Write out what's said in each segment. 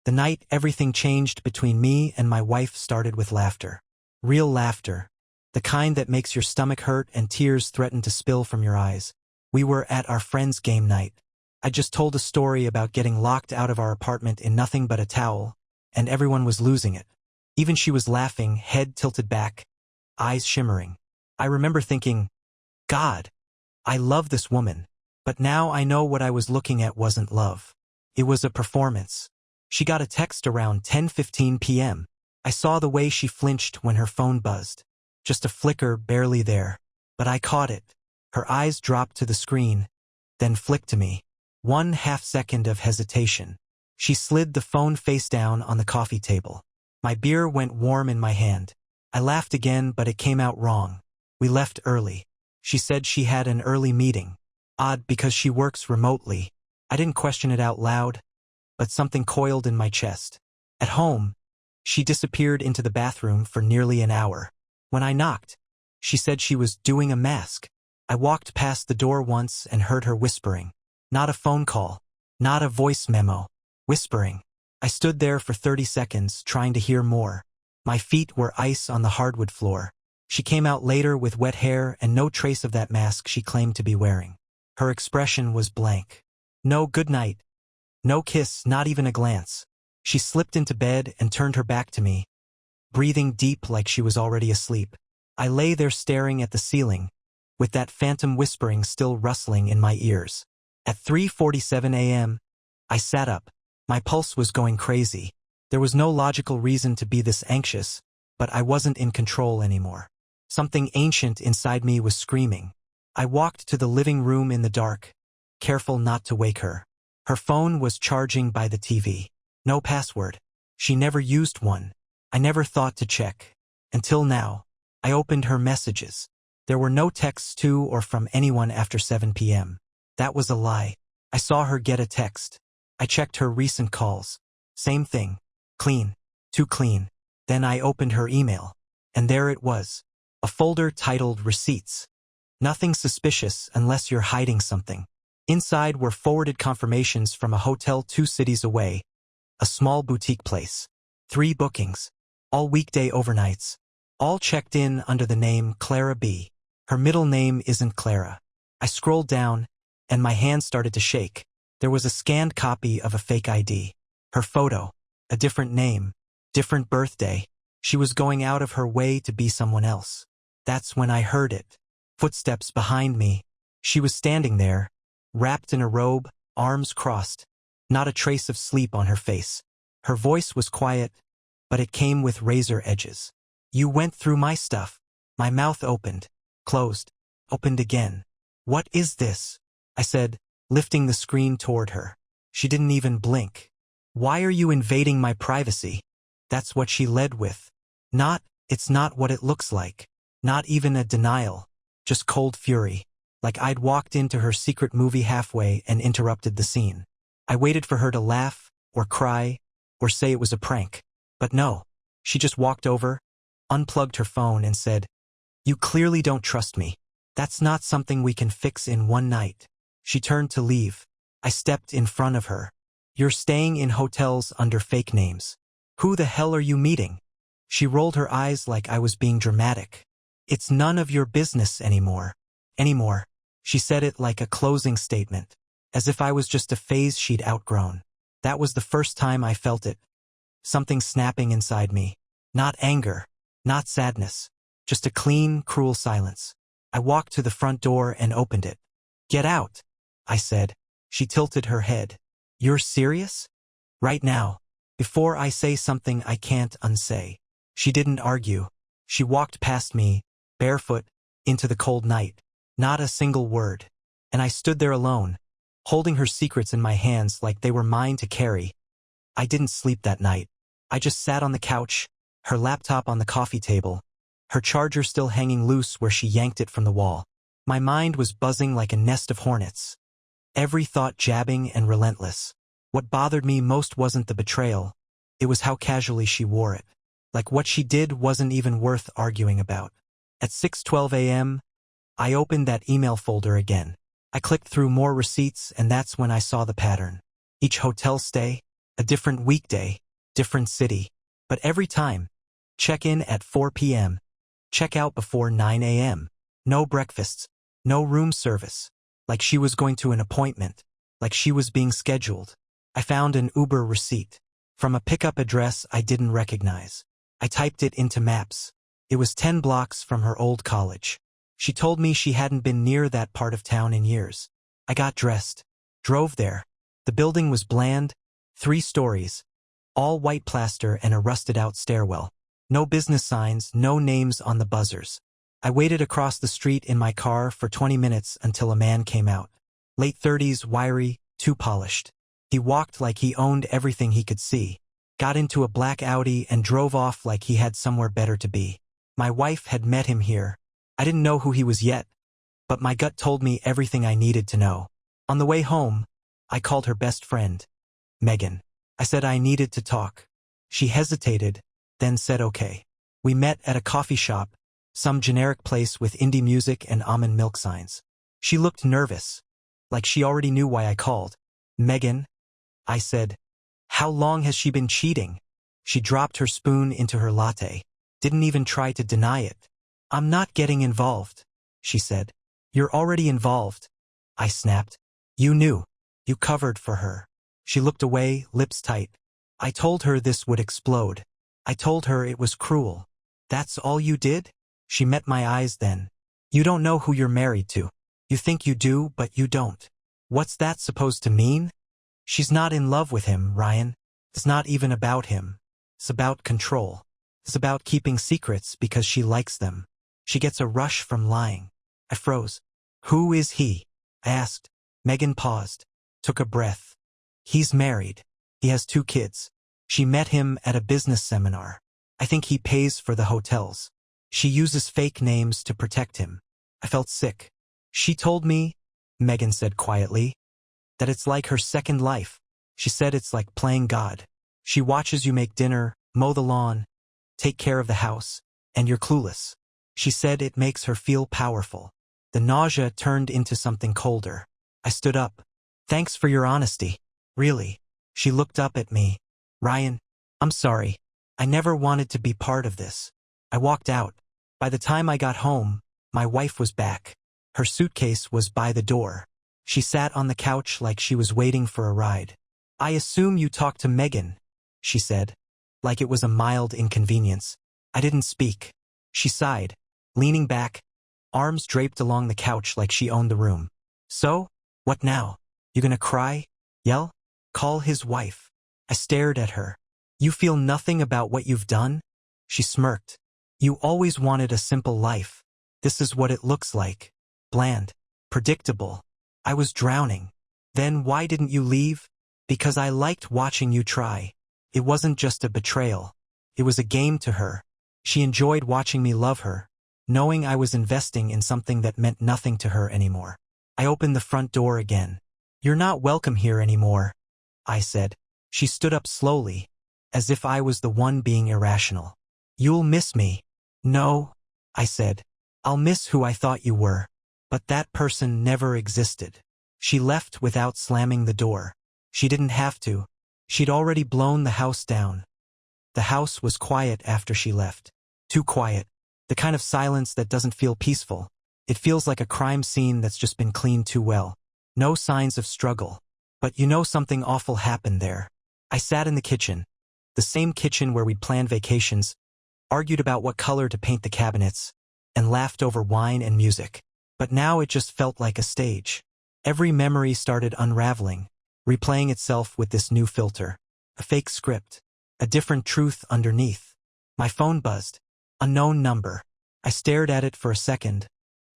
The night everything changed between me and my wife started with laughter. Real laughter. The kind that makes your stomach hurt and tears threaten to spill from your eyes. We were at our friend's game night. I just told a story about getting locked out of our apartment in nothing but a towel, and everyone was losing it. Even she was laughing, head tilted back, eyes shimmering. I remember thinking, God, I love this woman. But now I know what I was looking at wasn't love. It was a performance. She got a text around 10:15 p.m. I saw the way she flinched when her phone buzzed. Just a flicker, barely there. But I caught it. Her eyes dropped to the screen, then flicked to me. 1/2 second of hesitation. She slid the phone face down on the coffee table. My beer went warm in my hand. I laughed again, but it came out wrong. We left early. She said she had an early meeting. Odd, because she works remotely. I didn't question it out loud, but something coiled in my chest. At home, she disappeared into the bathroom for nearly an hour. When I knocked, she said she was doing a mask. I walked past the door once and heard her whispering. Not a phone call, not a voice memo. Whispering. I stood there for 30 seconds, trying to hear more. My feet were ice on the hardwood floor. She came out later with wet hair and no trace of that mask she claimed to be wearing. Her expression was blank. No goodnight. No kiss, not even a glance. She slipped into bed and turned her back to me, breathing deep like she was already asleep. I lay there staring at the ceiling, with that phantom whispering still rustling in my ears. At 3:47 a.m., I sat up. My pulse was going crazy. There was no logical reason to be this anxious, but I wasn't in control anymore. Something ancient inside me was screaming. I walked to the living room in the dark, careful not to wake her. Her phone was charging by the TV. No password. She never used one. I never thought to check. Until now. I opened her messages. There were no texts to or from anyone after 7 p.m. That was a lie. I saw her get a text. I checked her recent calls. Same thing. Clean. Too clean. Then I opened her email. And there it was. A folder titled Receipts. Nothing suspicious unless you're hiding something. Inside were forwarded confirmations from a hotel 2 cities away. A small boutique place. 3 bookings. All weekday overnights. All checked in under the name Clara B. Her middle name isn't Clara. I scrolled down, and my hand started to shake. There was a scanned copy of a fake ID. Her photo. A different name. Different birthday. She was going out of her way to be someone else. That's when I heard it. Footsteps behind me. She was standing there, wrapped in a robe, arms crossed. Not a trace of sleep on her face. Her voice was quiet, but it came with razor edges. You went through my stuff. My mouth opened, closed, opened again. What is this? I said, lifting the screen toward her. She didn't even blink. Why are you invading my privacy? That's what she led with. It's not what it looks like. Not even a denial. Just cold fury. Like I'd walked into her secret movie halfway and interrupted the scene. I waited for her to laugh, or cry, or say it was a prank. But no. She just walked over, unplugged her phone and said, "You clearly don't trust me. That's not something we can fix in one night." She turned to leave. I stepped in front of her. "You're staying in hotels under fake names. Who the hell are you meeting?" She rolled her eyes like I was being dramatic. "It's none of your business anymore." Anymore. She said it like a closing statement, as if I was just a phase she'd outgrown. That was the first time I felt it. Something snapping inside me. Not anger. Not sadness. Just a clean, cruel silence. I walked to the front door and opened it. "Get out," I said. She tilted her head. "You're serious? Right now. Before I say something I can't unsay." She didn't argue. She walked past me, barefoot, into the cold night. Not a single word. And I stood there alone, holding her secrets in my hands like they were mine to carry. I didn't sleep that night. I just sat on the couch, her laptop on the coffee table, her charger still hanging loose where she yanked it from the wall. My mind was buzzing like a nest of hornets. Every thought jabbing and relentless. What bothered me most wasn't the betrayal. It was how casually she wore it. Like what she did wasn't even worth arguing about. At 6:12 a.m., I opened that email folder again. I clicked through more receipts, and that's when I saw the pattern. Each hotel stay, A different weekday, different city. But every time, check in at 4 p.m., check out before 9 a.m., no breakfasts, no room service. Like she was going to an appointment, like she was being scheduled. I found an Uber receipt from a pickup address I didn't recognize. I typed it into Maps. It was 10 blocks from her old college. She told me she hadn't been near that part of town in years. I got dressed, drove there. The building was bland, 3 stories, all white plaster and a rusted-out stairwell. No business signs, no names on the buzzers. I waited across the street in my car for 20 minutes until a man came out. Late 30s, wiry, too polished. He walked like he owned everything he could see, got into a black Audi and drove off like he had somewhere better to be. My wife had met him here. I didn't know who he was yet, but my gut told me everything I needed to know. On the way home, I called her best friend, Megan. I said I needed to talk. She hesitated, then said okay. We met at a coffee shop, some generic place with indie music and almond milk signs. She looked nervous, like she already knew why I called. Megan, I said, how long has she been cheating? She dropped her spoon into her latte, didn't even try to deny it. I'm not getting involved, she said. You're already involved, I snapped. You knew. You covered for her. She looked away, lips tight. I told her this would explode. I told her it was cruel. That's all you did? She met my eyes then. You don't know who you're married to. You think you do, but you don't. What's that supposed to mean? She's not in love with him, Ryan. It's not even about him. It's about control. It's about keeping secrets because she likes them. She gets a rush from lying. I froze. Who is he? I asked. Megan paused, took a breath. He's married. He has 2 kids. She met him at a business seminar. I think he pays for the hotels. She uses fake names to protect him. I felt sick. She told me, Megan said quietly, that it's like her second life. She said it's like playing God. She watches you make dinner, mow the lawn, take care of the house, and you're clueless. She said it makes her feel powerful. The nausea turned into something colder. I stood up. Thanks for your honesty. Really. She looked up at me. Ryan, I'm sorry. I never wanted to be part of this. I walked out. By the time I got home, my wife was back. Her suitcase was by the door. She sat on the couch like she was waiting for a ride. I assume you talked to Megan, she said, like it was a mild inconvenience. I didn't speak. She sighed, leaning back, arms draped along the couch like she owned the room. So, what now? You gonna cry? Yell? Call his wife. I stared at her. You feel nothing about what you've done? She smirked. You always wanted a simple life. This is what it looks like. Bland. Predictable. I was drowning. Then why didn't you leave? Because I liked watching you try. It wasn't just a betrayal. It was a game to her. She enjoyed watching me love her, knowing I was investing in something that meant nothing to her anymore. I opened the front door again. You're not welcome here anymore, I said. She stood up slowly, as if I was the one being irrational. You'll miss me. No, I said. I'll miss who I thought you were. But that person never existed. She left without slamming the door. She didn't have to. She'd already blown the house down. The house was quiet after she left. Too quiet. The kind of silence that doesn't feel peaceful. It feels like a crime scene that's just been cleaned too well. No signs of struggle. But you know something awful happened there. I sat in the kitchen. The same kitchen where we'd planned vacations, argued about what color to paint the cabinets, and laughed over wine and music. But now it just felt like a stage. Every memory started unraveling, replaying itself with this new filter. A fake script. A different truth underneath. My phone buzzed. Unknown number. I stared at it for a second,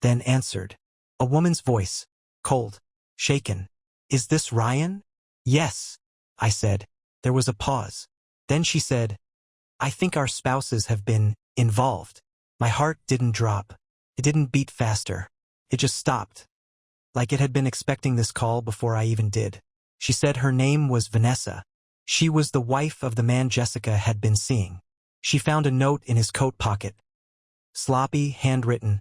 then answered. A woman's voice. Cold. Shaken. Is this Ryan? Yes, I said. There was a pause. Then she said, I think our spouses have been involved. My heart didn't drop. It didn't beat faster. It just stopped. Like it had been expecting this call before I even did. She said her name was Vanessa. She was the wife of the man Jessica had been seeing. She found a note in his coat pocket. Sloppy, handwritten,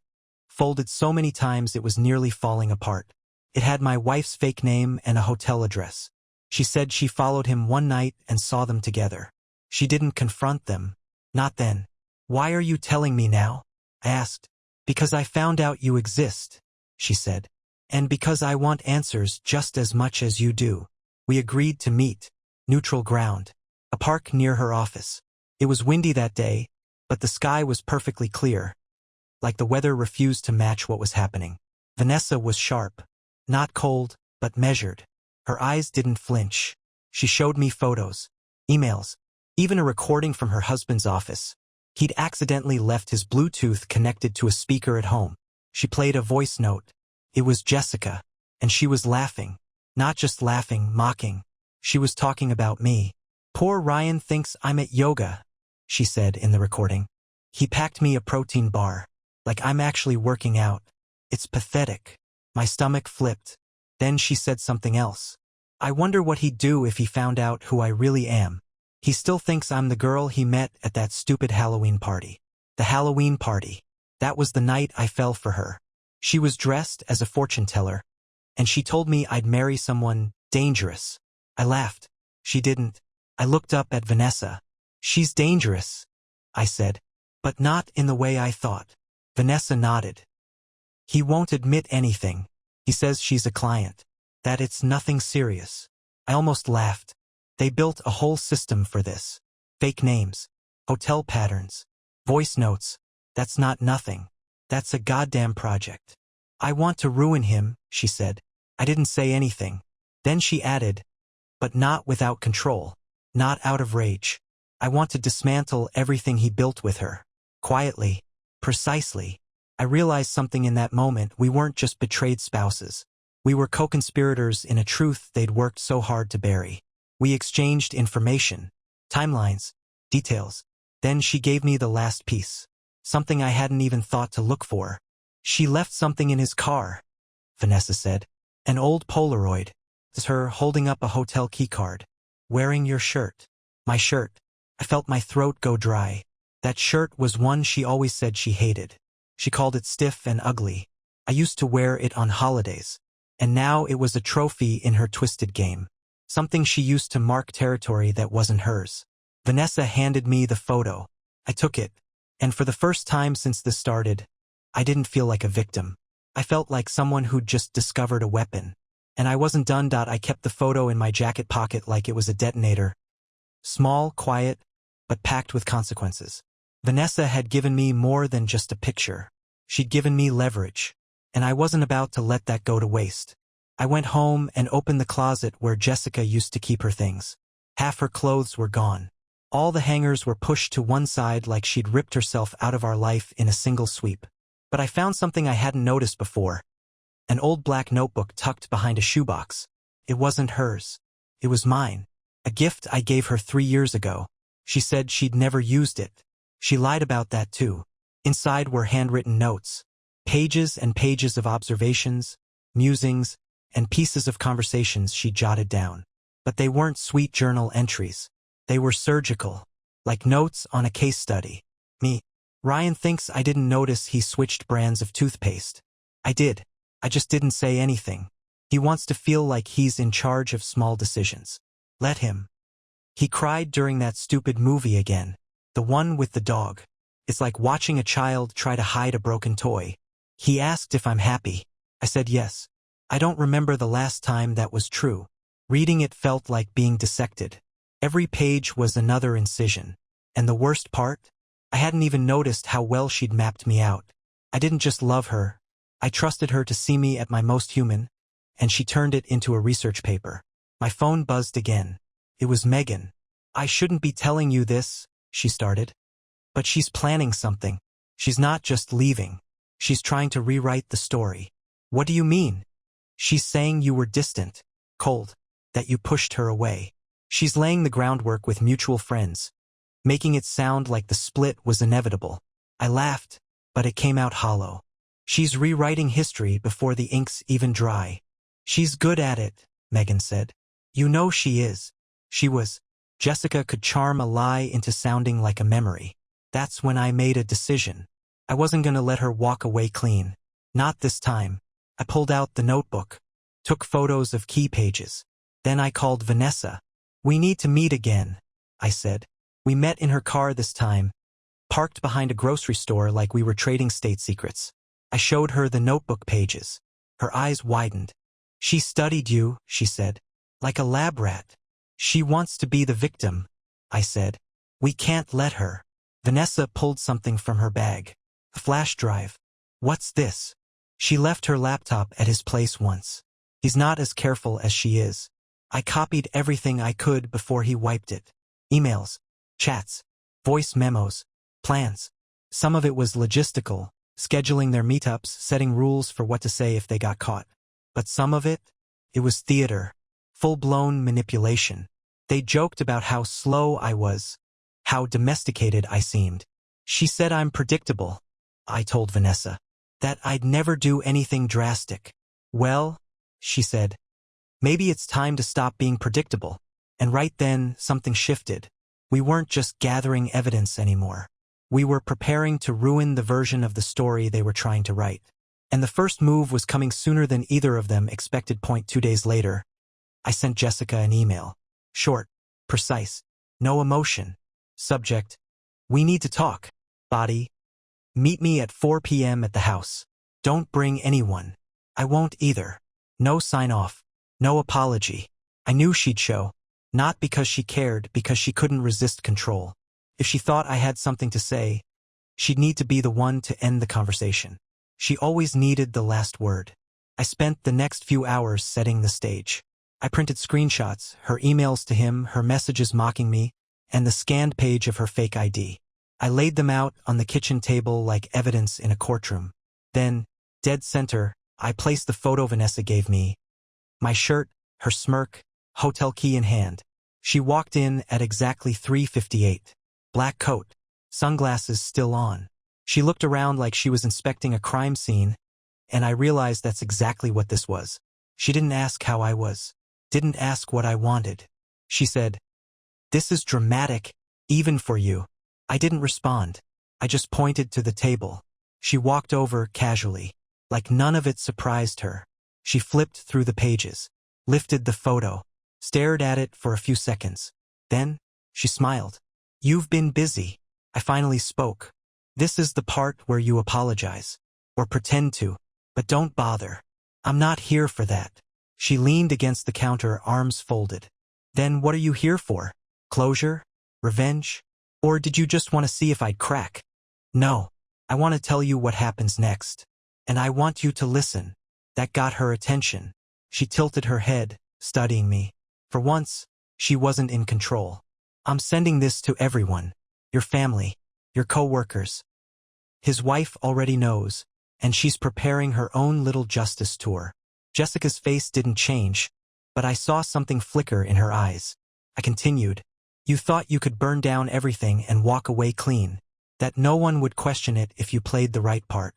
folded so many times it was nearly falling apart. It had my wife's fake name and a hotel address. She said she followed him one night and saw them together. She didn't confront them. Not then. Why are you telling me now? I asked. Because I found out you exist, she said. And because I want answers just as much as you do. We agreed to meet. Neutral ground. A park near her office. It was windy that day, but the sky was perfectly clear. Like the weather refused to match what was happening. Vanessa was sharp. Not cold, but measured. Her eyes didn't flinch. She showed me photos, emails, even a recording from her husband's office. He'd accidentally left his Bluetooth connected to a speaker at home. She played a voice note. It was Jessica, and she was laughing. Not just laughing, mocking. She was talking about me. Poor Ryan thinks I'm at yoga, she said in the recording. He packed me a protein bar. Like I'm actually working out. It's pathetic. My stomach flipped. Then she said something else. I wonder what he'd do if he found out who I really am. He still thinks I'm the girl he met at that stupid Halloween party. The Halloween party. That was the night I fell for her. She was dressed as a fortune teller, and she told me I'd marry someone dangerous. I laughed. She didn't. I looked up at Vanessa. She's dangerous, I said, but not in the way I thought. Vanessa nodded. He won't admit anything. He says she's a client, that it's nothing serious. I almost laughed. They built a whole system for this. Fake names, hotel patterns, voice notes. That's not nothing. That's a goddamn project. I want to ruin him, she said. I didn't say anything. Then she added, but not without control, not out of rage. I want to dismantle everything he built with her. Quietly, precisely. I realized something in that moment. We weren't just betrayed spouses. We were co-conspirators in a truth they'd worked so hard to bury. We exchanged information, timelines, details. Then she gave me the last piece. Something I hadn't even thought to look for. She left something in his car, Vanessa said. An old Polaroid. It's her holding up a hotel keycard. Wearing your shirt. My shirt. I felt my throat go dry. That shirt was one she always said she hated. She called it stiff and ugly. I used to wear it on holidays. And now it was a trophy in her twisted game. Something she used to mark territory that wasn't hers. Vanessa handed me the photo. I took it. And for the first time since this started, I didn't feel like a victim. I felt like someone who'd just discovered a weapon. And I wasn't done. I kept the photo in my jacket pocket like it was a detonator. Small, quiet, but packed with consequences. Vanessa had given me more than just a picture. She'd given me leverage. And I wasn't about to let that go to waste. I went home and opened the closet where Jessica used to keep her things. Half her clothes were gone. All the hangers were pushed to one side like she'd ripped herself out of our life in a single sweep. But I found something I hadn't noticed before. An old black notebook tucked behind a shoebox. It wasn't hers. It was mine. A gift I gave her 3 years ago. She said she'd never used it. She lied about that too. Inside were handwritten notes. Pages and pages of observations, musings, and pieces of conversations she jotted down. But they weren't sweet journal entries. They were surgical, like notes on a case study. Me. Ryan thinks I didn't notice he switched brands of toothpaste. I did. I just didn't say anything. He wants to feel like he's in charge of small decisions. Let him. He cried during that stupid movie again. The one with the dog. It's like watching a child try to hide a broken toy. He asked if I'm happy. I said yes. I don't remember the last time that was true. Reading it felt like being dissected. Every page was another incision. And the worst part? I hadn't even noticed how well she'd mapped me out. I didn't just love her. I trusted her to see me at my most human, and she turned it into a research paper. My phone buzzed again. It was Megan. I shouldn't be telling you this, she started. But she's planning something. She's not just leaving. She's trying to rewrite the story. What do you mean? She's saying you were distant, cold, that you pushed her away. She's laying the groundwork with mutual friends, making it sound like the split was inevitable. I laughed, but it came out hollow. She's rewriting history before the ink's even dry. She's good at it, Megan said. You know she is. She was. Jessica could charm a lie into sounding like a memory. That's when I made a decision. I wasn't going to let her walk away clean. Not this time. I pulled out the notebook, took photos of key pages, Then I called Vanessa. We need to meet again, I said. We met in her car this time, parked behind a grocery store like we were trading state secrets. I showed her the notebook pages. Her eyes widened. She studied you, she said, like a lab rat. She wants to be the victim, I said. We can't let her. Vanessa pulled something from her bag. A flash drive. What's this? She left her laptop at his place once. He's not as careful as she is. I copied everything I could before he wiped it. Emails, chats, voice memos, plans. Some of it was logistical, scheduling their meetups, setting rules for what to say if they got caught. But some of it was theater, full-blown manipulation. They joked about how slow I was, how domesticated I seemed. She said I'm predictable, I told Vanessa, that I'd never do anything drastic. Well, she said, maybe it's time to stop being predictable. And right then, something shifted. We weren't just gathering evidence anymore. We were preparing to ruin the version of the story they were trying to write. And the first move was coming sooner than either of them expected. 2 days later, I sent Jessica an email. Short, precise, no emotion. Subject, we need to talk. Body, meet me at 4 p.m. at the house. Don't bring anyone. I won't either. No sign-off. No apology. I knew she'd show. Not because she cared, because she couldn't resist control. If she thought I had something to say, she'd need to be the one to end the conversation. She always needed the last word. I spent the next few hours setting the stage. I printed screenshots, her emails to him, her messages mocking me, and the scanned page of her fake ID. I laid them out on the kitchen table like evidence in a courtroom. Then, dead center, I placed the photo Vanessa gave me. My shirt, her smirk, hotel key in hand. She walked in at exactly 3:58. Black coat, sunglasses still on. She looked around like she was inspecting a crime scene, and I realized that's exactly what this was. She didn't ask how I was. Didn't ask what I wanted. She said, "This is dramatic, even for you." I didn't respond. I just pointed to the table. She walked over casually, like none of it surprised her. She flipped through the pages, lifted the photo, stared at it for a few seconds. Then, she smiled. "You've been busy." I finally spoke. "This is the part where you apologize. Or pretend to. But don't bother. I'm not here for that." She leaned against the counter, arms folded. "Then what are you here for? Closure? Revenge? Or did you just want to see if I'd crack?" "No. I want to tell you what happens next. And I want you to listen." That got her attention. She tilted her head, studying me. For once, she wasn't in control. "I'm sending this to everyone. Your family, your co-workers. His wife already knows, and she's preparing her own little justice tour." Jessica's face didn't change, but I saw something flicker in her eyes. I continued, "You thought you could burn down everything and walk away clean, that no one would question it if you played the right part.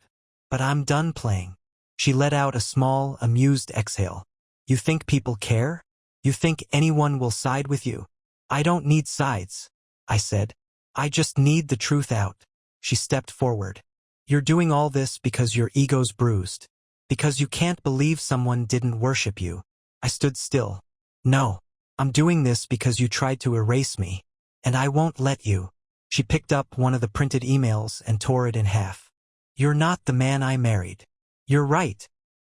But I'm done playing." She let out a small, amused exhale. "You think people care? You think anyone will side with you?" "I don't need sides," I said. "I just need the truth out." She stepped forward. "You're doing all this because your ego's bruised. Because you can't believe someone didn't worship you." I stood still. "No. I'm doing this because you tried to erase me. And I won't let you." She picked up one of the printed emails and tore it in half. "You're not the man I married." "You're right,"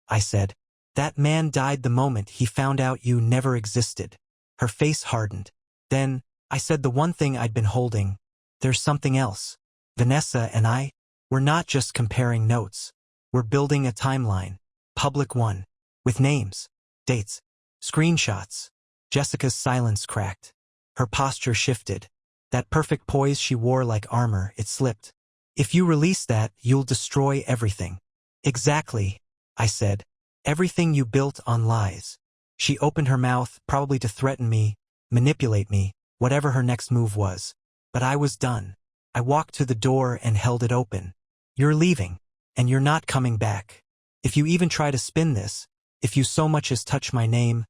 I said. "That man died the moment he found out you never existed." Her face hardened. Then, I said the one thing I'd been holding. "There's something else. Vanessa and I, we're not just comparing notes. We're building a timeline. Public one. With names, dates, screenshots." Jessica's silence cracked. Her posture shifted. That perfect poise she wore like armor, it slipped. "If you release that, you'll destroy everything." "Exactly," I said. "Everything you built on lies." She opened her mouth, probably to threaten me, manipulate me, whatever her next move was. But I was done. I walked to the door and held it open. "You're leaving. And you're not coming back. If you even try to spin this, if you so much as touch my name,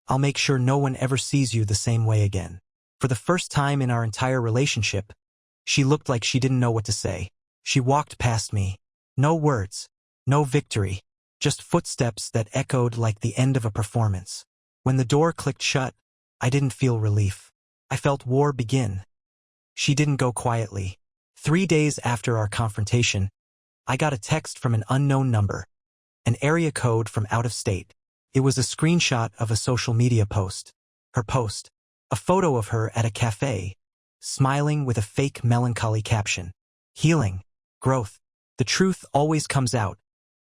I'll make sure no one ever sees you the same way again." For the first time in our entire relationship, she looked like she didn't know what to say. She walked past me. No words. No victory. Just footsteps that echoed like the end of a performance. When the door clicked shut, I didn't feel relief. I felt war begin. She didn't go quietly. 3 days after our confrontation, I got a text from an unknown number, an area code from out of state. It was a screenshot of a social media post. Her post, a photo of her at a cafe, smiling with a fake melancholy caption. Healing, growth. The truth always comes out,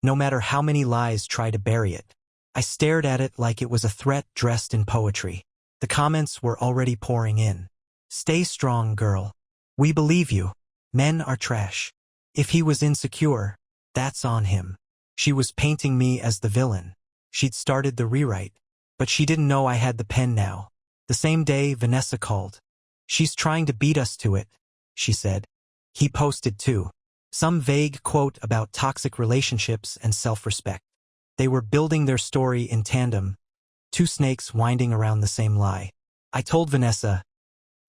no matter how many lies try to bury it. I stared at it like it was a threat dressed in poetry. The comments were already pouring in. Stay strong, girl. We believe you. Men are trash. If he was insecure, that's on him. She was painting me as the villain. She'd started the rewrite, but she didn't know I had the pen now. The same day, Vanessa called. She's trying to beat us to it, she said. He posted too. Some vague quote about toxic relationships and self-respect. They were building their story in tandem, two snakes winding around the same lie. I told Vanessa,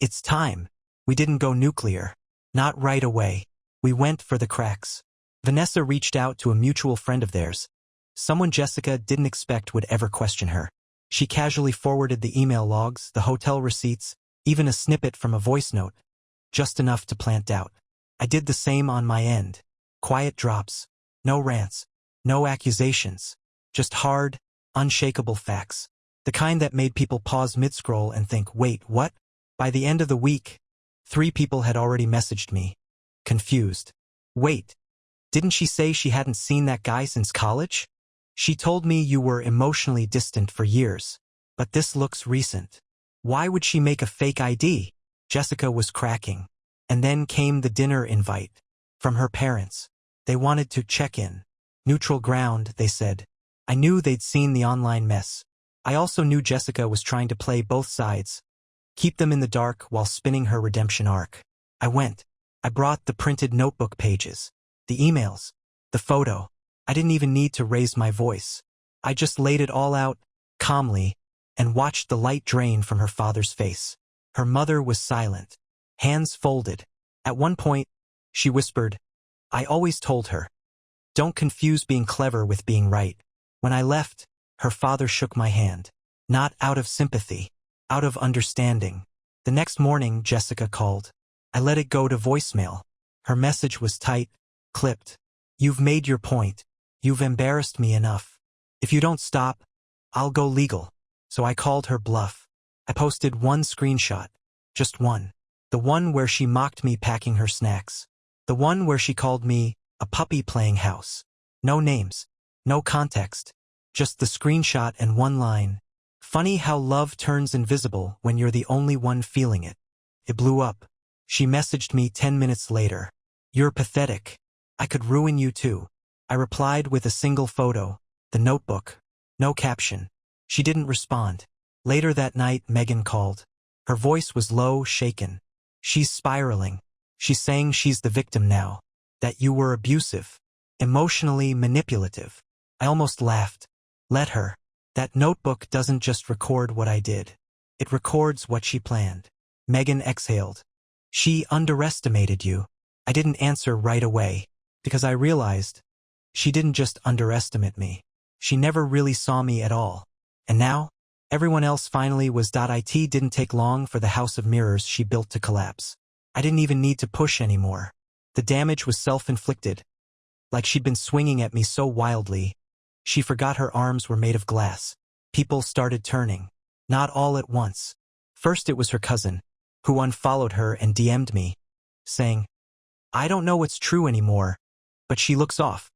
it's time. We didn't go nuclear. Not right away. We went for the cracks. Vanessa reached out to a mutual friend of theirs, someone Jessica didn't expect would ever question her. She casually forwarded the email logs, the hotel receipts, even a snippet from a voice note, just enough to plant doubt. I did the same on my end. Quiet drops. No rants. No accusations. Just hard, unshakable facts. The kind that made people pause mid-scroll and think, wait, what? By the end of the week, 3 people had already messaged me. Confused. Wait. Didn't she say she hadn't seen that guy since college? She told me you were emotionally distant for years. But this looks recent. Why would she make a fake ID? Jessica was cracking. And then came the dinner invite. From her parents. They wanted to check in. Neutral ground, they said. I knew they'd seen the online mess. I also knew Jessica was trying to play both sides. Keep them in the dark while spinning her redemption arc. I went. I brought the printed notebook pages. The emails. The photo. I didn't even need to raise my voice. I just laid it all out, calmly, and watched the light drain from her father's face. Her mother was silent. Hands folded. At one point, she whispered, I always told her. Don't confuse being clever with being right. When I left, her father shook my hand. Not out of sympathy. Out of understanding. The next morning, Jessica called. I let it go to voicemail. Her message was tight, clipped. You've made your point. You've embarrassed me enough. If you don't stop, I'll go legal. So I called her bluff. I posted one screenshot. Just one. The one where she mocked me packing her snacks. The one where she called me a puppy playing house. No names. No context. Just the screenshot and one line. Funny how love turns invisible when you're the only one feeling it. It blew up. She messaged me 10 minutes later. You're pathetic. I could ruin you too. I replied with a single photo. The notebook. No caption. She didn't respond. Later that night, Megan called. Her voice was low, shaken. She's spiraling. She's saying she's the victim now. That you were abusive. Emotionally manipulative. I almost laughed. Let her. That notebook doesn't just record what I did. It records what she planned. Megan exhaled. She underestimated you. I didn't answer right away, because I realized she didn't just underestimate me. She never really saw me at all. And now, everyone else finally was. It didn't take long for the house of mirrors she built to collapse. I didn't even need to push anymore. The damage was self-inflicted. Like she'd been swinging at me so wildly, she forgot her arms were made of glass. People started turning. Not all at once. First it was her cousin, who unfollowed her and DM'd me, saying, I don't know what's true anymore, but she looks off.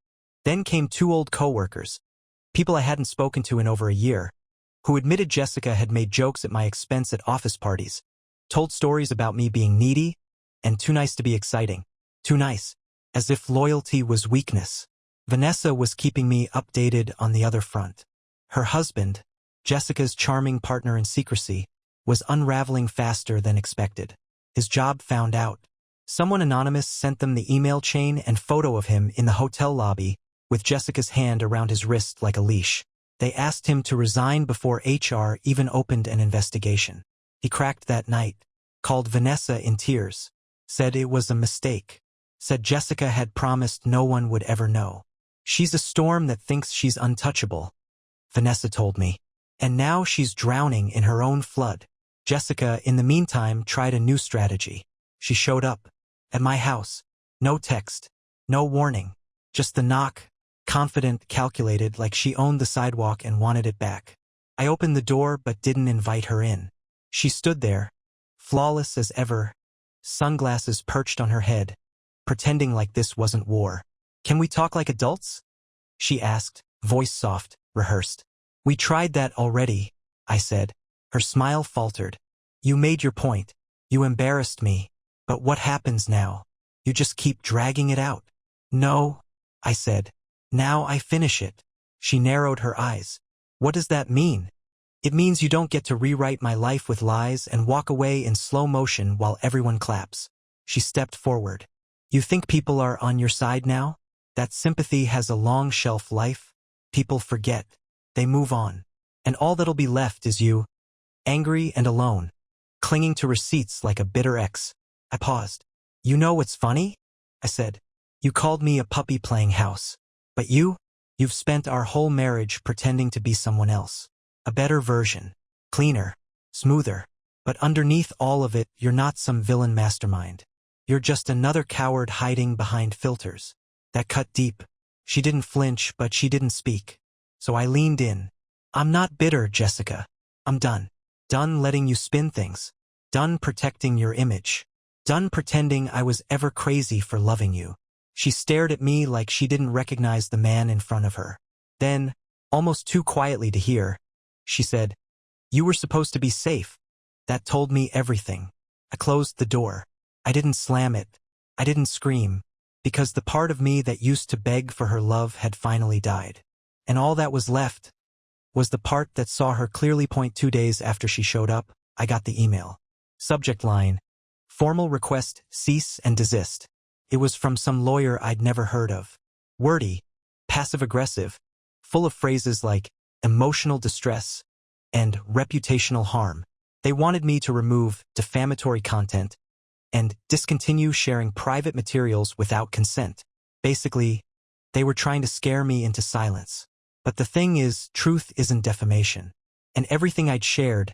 Then came 2 old coworkers, people I hadn't spoken to in over a year, who admitted Jessica had made jokes at my expense at office parties, told stories about me being needy and too nice to be exciting. Too nice, as if loyalty was weakness. Vanessa was keeping me updated on the other front. Her husband, Jessica's charming partner in secrecy, was unraveling faster than expected. His job found out. Someone anonymous sent them the email chain and photo of him in the hotel lobby, with Jessica's hand around his wrist like a leash. They asked him to resign before HR even opened an investigation. He cracked that night, called Vanessa in tears, said it was a mistake, said Jessica had promised no one would ever know. She's a storm that thinks she's untouchable, Vanessa told me. And now she's drowning in her own flood. Jessica, in the meantime, tried a new strategy. She showed up at my house. No text, no warning, just the knock, confident, calculated, like she owned the sidewalk and wanted it back. I opened the door but didn't invite her in. She stood there, flawless as ever, sunglasses perched on her head, pretending like this wasn't war. "Can we talk like adults?" she asked, voice soft, rehearsed. "We tried that already," I said. Her smile faltered. "You made your point. You embarrassed me. But what happens now? You just keep dragging it out." "No," I said. "Now I finish it." She narrowed her eyes. "What does that mean?" "It means you don't get to rewrite my life with lies and walk away in slow motion while everyone claps." She stepped forward. "You think people are on your side now? That sympathy has a long shelf life. People forget. They move on. And all that'll be left is you, angry and alone, clinging to receipts like a bitter ex." I paused. "You know what's funny?" I said. "You called me a puppy playing house. But you've spent our whole marriage pretending to be someone else. A better version. Cleaner. Smoother. But underneath all of it, you're not some villain mastermind. You're just another coward hiding behind filters." That cut deep. She didn't flinch, but she didn't speak. So I leaned in. "I'm not bitter, Jessica. I'm done. Done letting you spin things. Done protecting your image. Done pretending I was ever crazy for loving you." She stared at me like she didn't recognize the man in front of her. Then, almost too quietly to hear, she said, "You were supposed to be safe." That told me everything. I closed the door. I didn't slam it. I didn't scream, because the part of me that used to beg for her love had finally died. And all that was left was the part that saw her clearly. 2 days after she showed up, I got the email. Subject line: "Formal request, cease and desist." It was from some lawyer I'd never heard of. Wordy, passive-aggressive, full of phrases like emotional distress and reputational harm. They wanted me to remove defamatory content and discontinue sharing private materials without consent. Basically, they were trying to scare me into silence. But the thing is, truth isn't defamation. And everything I'd shared,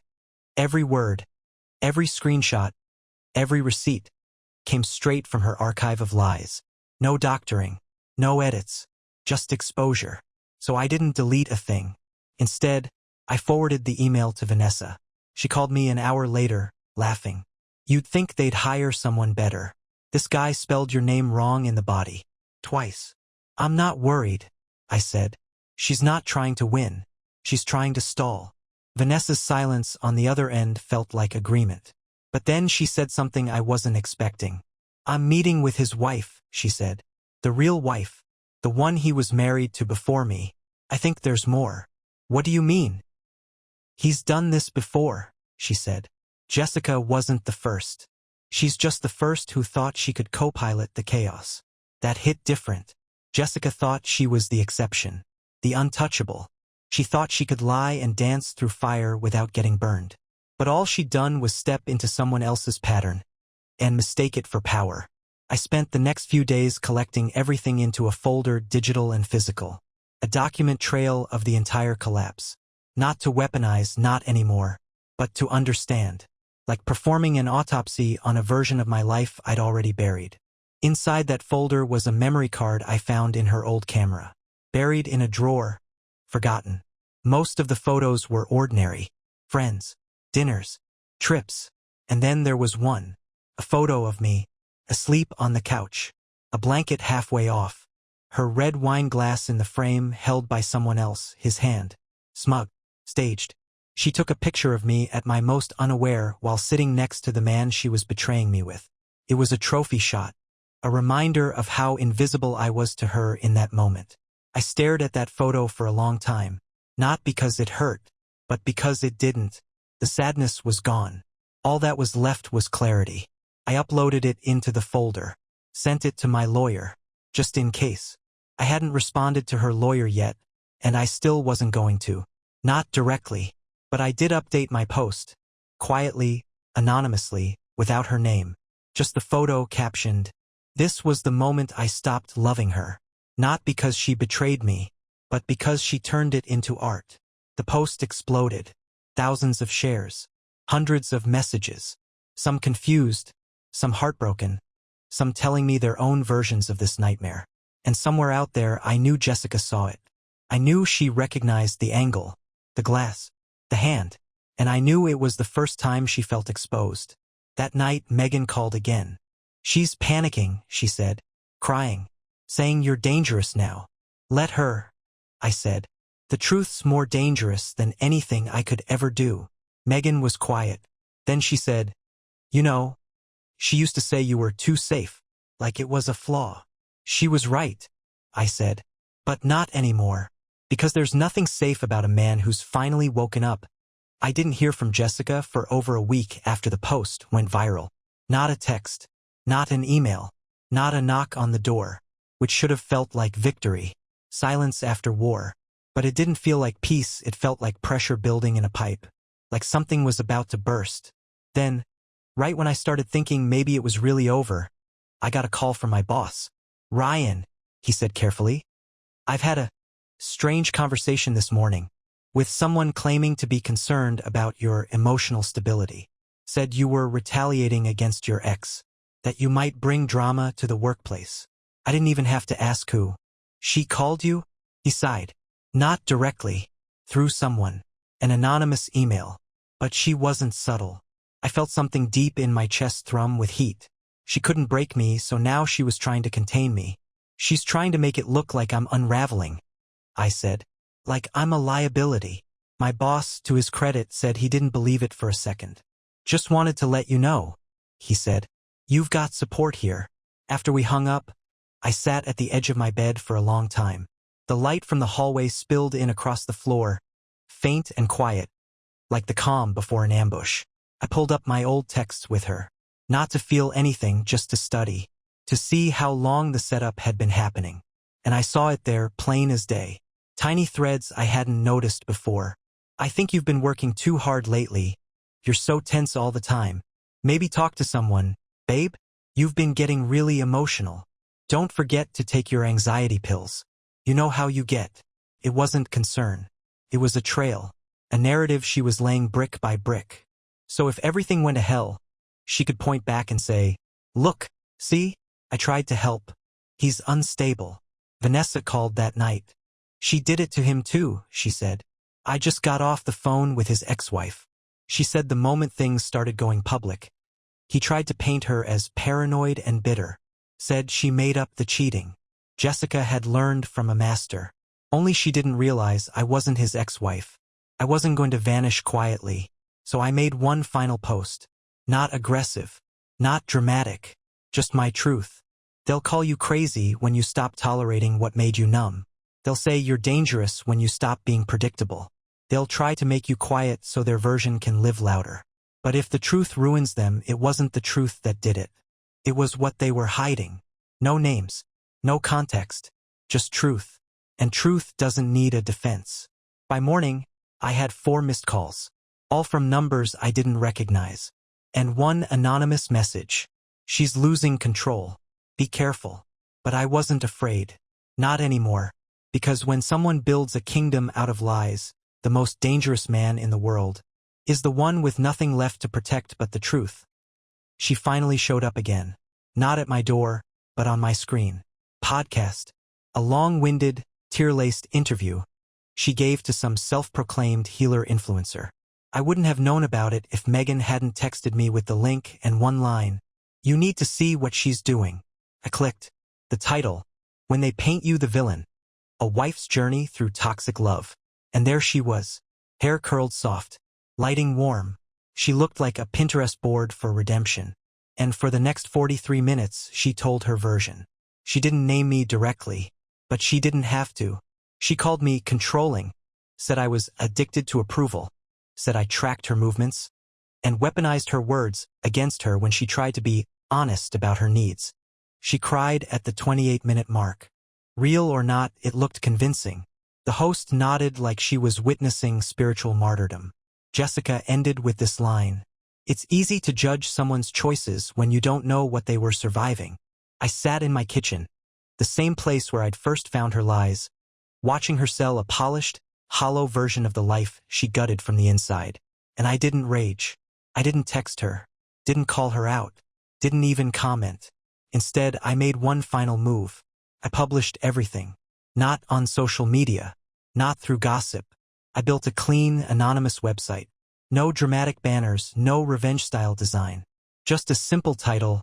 every word, every screenshot, every receipt, came straight from her archive of lies. No doctoring, no edits, just exposure. So I didn't delete a thing. Instead, I forwarded the email to Vanessa. She called me an hour later, laughing. "You'd think they'd hire someone better. This guy spelled your name wrong in the body. Twice." "I'm not worried," I said. "She's not trying to win. She's trying to stall." Vanessa's silence on the other end felt like agreement. But then she said something I wasn't expecting. "I'm meeting with his wife," she said. "The real wife. The one he was married to before me. I think there's more." "What do you mean?" "He's done this before," she said. "Jessica wasn't the first. She's just the first who thought she could co-pilot the chaos." That hit different. Jessica thought she was the exception, the untouchable. She thought she could lie and dance through fire without getting burned. But all she'd done was step into someone else's pattern and mistake it for power. I spent the next few days collecting everything into a folder, digital and physical. A document trail of the entire collapse. Not to weaponize, not anymore, but to understand. Like performing an autopsy on a version of my life I'd already buried. Inside that folder was a memory card I found in her old camera. Buried in a drawer. Forgotten. Most of the photos were ordinary. Friends. Dinners. Trips. And then there was one. A photo of me. Asleep on the couch. A blanket halfway off. Her red wine glass in the frame held by someone else, his hand. Smug. Staged. She took a picture of me at my most unaware while sitting next to the man she was betraying me with. It was a trophy shot. A reminder of how invisible I was to her in that moment. I stared at that photo for a long time. Not because it hurt, but because it didn't. The sadness was gone. All that was left was clarity. I uploaded it into the folder. Sent it to my lawyer. Just in case. I hadn't responded to her lawyer yet, and I still wasn't going to. Not directly. But I did update my post. Quietly, anonymously, without her name. Just the photo captioned, "This was the moment I stopped loving her. Not because she betrayed me, but because she turned it into art." The post exploded. Thousands of shares. Hundreds of messages. Some confused, some heartbroken, some telling me their own versions of this nightmare. And somewhere out there I knew Jessica saw it. I knew she recognized the angle, the glass, the hand, and I knew it was the first time she felt exposed. That night Megan called again. "She's panicking," she said, crying, saying, "You're dangerous now." "Let her," I said. "The truth's more dangerous than anything I could ever do." Megan was quiet. Then she said, "You know, she used to say you were too safe, like it was a flaw." "She was right," I said. "But not anymore. Because there's nothing safe about a man who's finally woken up." I didn't hear from Jessica for over a week after the post went viral. Not a text. Not an email. Not a knock on the door, which should have felt like victory. Silence after war. But it didn't feel like peace, it felt like pressure building in a pipe. Like something was about to burst. Then, right when I started thinking maybe it was really over, I got a call from my boss. "Ryan," he said carefully, "I've had a strange conversation this morning with someone claiming to be concerned about your emotional stability. Said you were retaliating against your ex, that you might bring drama to the workplace. I didn't even have to ask who." "She called you?" He sighed. "Not directly. Through someone. An anonymous email. But she wasn't subtle. I felt something deep in my chest thrum with heat. She couldn't break me, so now she was trying to contain me. She's trying to make it look like I'm unraveling," I said. "Like I'm a liability." My boss, to his credit, said he didn't believe it for a second. "Just wanted to let you know," he said. "You've got support here." After we hung up, I sat at the edge of my bed for a long time. The light from the hallway spilled in across the floor, faint and quiet, like the calm before an ambush. I pulled up my old texts with her. Not to feel anything, just to study. To see how long the setup had been happening. And I saw it there, plain as day. Tiny threads I hadn't noticed before. "I think you've been working too hard lately. You're so tense all the time. Maybe talk to someone, babe? You've been getting really emotional. Don't forget to take your anxiety pills. You know how you get." It wasn't concern. It was a trail. A narrative she was laying brick by brick. So if everything went to hell, she could point back and say, "Look, see? I tried to help. He's unstable." Vanessa called that night. "She did it to him too," she said. "I just got off the phone with his ex-wife." She said the moment things started going public, he tried to paint her as paranoid and bitter. Said she made up the cheating. Jessica had learned from a master. Only she didn't realize I wasn't his ex-wife. I wasn't going to vanish quietly. So I made one final post. Not aggressive. Not dramatic. Just my truth. They'll call you crazy when you stop tolerating what made you numb. They'll say you're dangerous when you stop being predictable. They'll try to make you quiet so their version can live louder. But if the truth ruins them, it wasn't the truth that did it. It was what they were hiding. No names. No context. Just truth. And truth doesn't need a defense. By morning, I had 4 missed calls. All from numbers I didn't recognize. And one anonymous message. "She's losing control. Be careful." But I wasn't afraid. Not anymore. Because when someone builds a kingdom out of lies, the most dangerous man in the world is the one with nothing left to protect but the truth. She finally showed up again. Not at my door, but on my screen. Podcast. A long-winded, tear-laced interview she gave to some self-proclaimed healer influencer. I wouldn't have known about it if Megan hadn't texted me with the link and one line. "You need to see what she's doing." I clicked. The title, "When They Paint You the Villain. A Wife's Journey Through Toxic Love." And there she was, hair curled soft, lighting warm. She looked like a Pinterest board for redemption. And for the next 43 minutes, she told her version. She didn't name me directly, but she didn't have to. She called me controlling, said I was addicted to approval, said I tracked her movements, and weaponized her words against her when she tried to be honest about her needs. She cried at the 28-minute mark. Real or not, it looked convincing. The host nodded like she was witnessing spiritual martyrdom. Jessica ended with this line. "It's easy to judge someone's choices when you don't know what they were surviving." I sat in my kitchen, the same place where I'd first found her lies, watching her sell a polished, hollow version of the life she gutted from the inside. And I didn't rage. I didn't text her. Didn't call her out. Didn't even comment. Instead, I made one final move. I published everything. Not on social media. Not through gossip. I built a clean, anonymous website. No dramatic banners, no revenge-style design. Just a simple title,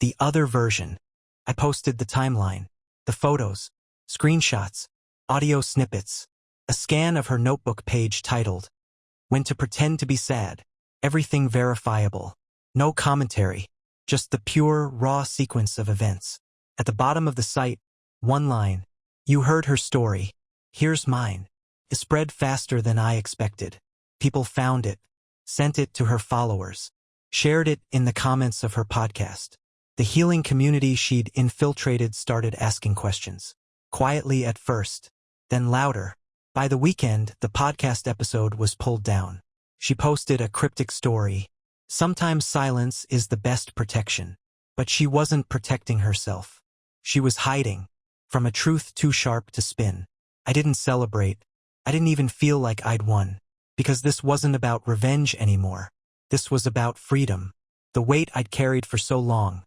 The Other Version. I posted the timeline, the photos, screenshots, audio snippets, a scan of her notebook page titled, When to Pretend to be Sad. Everything verifiable. No commentary, just the pure, raw sequence of events. At the bottom of the site, one line, You heard her story. Here's mine. It spread faster than I expected. People found it, sent it to her followers, shared it in the comments of her podcast. The healing community she'd infiltrated started asking questions. Quietly at first, then louder. By the weekend, the podcast episode was pulled down. She posted a cryptic story. Sometimes silence is the best protection. But she wasn't protecting herself. She was hiding from a truth too sharp to spin. I didn't celebrate. I didn't even feel like I'd won. Because this wasn't about revenge anymore. This was about freedom. The weight I'd carried for so long.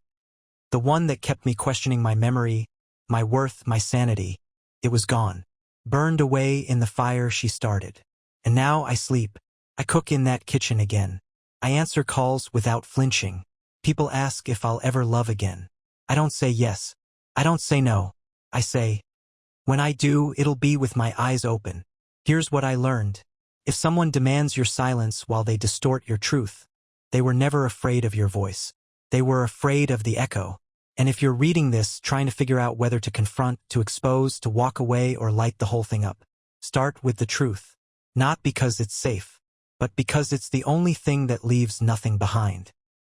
The one that kept me questioning my memory, my worth, my sanity. It was gone. Burned away in the fire she started. And now I sleep. I cook in that kitchen again. I answer calls without flinching. People ask if I'll ever love again. I don't say yes. I don't say no. I say, when I do, it'll be with my eyes open. Here's what I learned. If someone demands your silence while they distort your truth, they were never afraid of your voice. They were afraid of the echo. And if you're reading this, trying to figure out whether to confront, to expose, to walk away, or light the whole thing up, start with the truth. Not because it's safe, but because it's the only thing that leaves nothing behind.